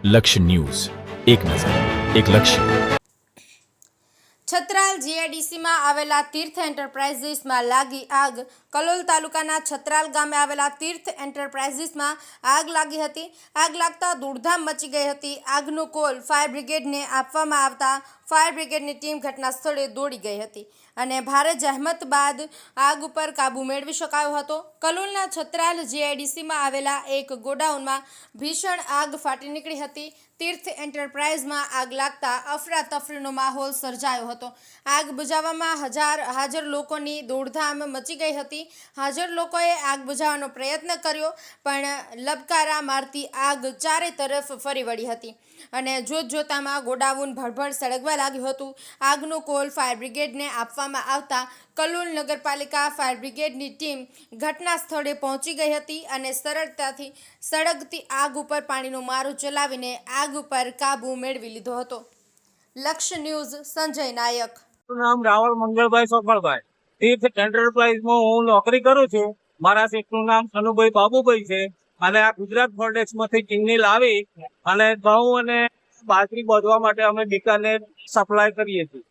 લક્ષ્ય ન્યૂઝ, એક નજર, એક લક્ષ્ય. છત્રાલ જીઆઈડીસીમાં આવેલા તીર્થ એન્ટરપ્રાઇઝીસમાં લાગી આગ. કલોલ તાલુકાના છત્રાલ ગામે આવેલા તીર્થ એન્ટરપ્રાઇઝીસમાં આગ લાગી હતી. આગ લાગતા દોડધામ મચી ગઈ હતી. આગનો કોલ ફાયર બ્રિગેડને આપવામાં આવતા ફાયર બ્રિગેડની ટીમ ઘટના સ્થળે દોડી ગઈ હતી અને ભારે જહેમત બાદ આગ ઉપર કાબૂ મેળવી શકાયો હતો. કલોલના છત્રાલ જીઆઈડીસીમાં આવેલા એક ગોડાઉનમાં ભીષણ આગ ફાટી નીકળી હતી. તીર્થ એન્ટરપ્રાઇઝમાં આગ લાગતા અફરાતફરીનો માહોલ સર્જાયો હતો. આગ બુઝાવવામાં હાજર લોકોની દોડધામ મચી ગઈ હતી. હાજર લોકોએ આગ બુઝાવવાનો પ્રયત્ન કર્યો, પણ લબકારા મારતી આગ ચારે તરફ ફરી વળી હતી અને જોતજોતામાં ગોડાઉન ભડભડ સળગવા લાગ્યું હતું. આગનો કોલ ફાયર બ્રિગેડને આપવામાં આવતા કલોલ નગરપાલિકા ફાયર બ્રિગેડની ટીમ ઘટના સ્થળે પહોંચી ગઈ હતી અને સરળતાથી સળગતી આગ ઉપર પાણીનો મારો ચલાવીને આગ ઉપર કાબૂ મેળવી લીધો હતો. લક્ષ્ય ન્યૂઝ, સંજય નાયક. નામ રાવળ મંગળભાઈ સોફળભાઈ. તીર્થ એન્ટરપ્રાઇઝમાં હું નોકરી કરું છું. મારા શેઠનું નામ કનુભાઈ બાબુભાઈ છે અને આ ગુજરાત ફોર્ટેક્સમાંથી ચીમની લાવી અને ઘઉં અને બાજરી બાંધવા માટે અમે બીકાનેર સપ્લાય કરીએ છીએ.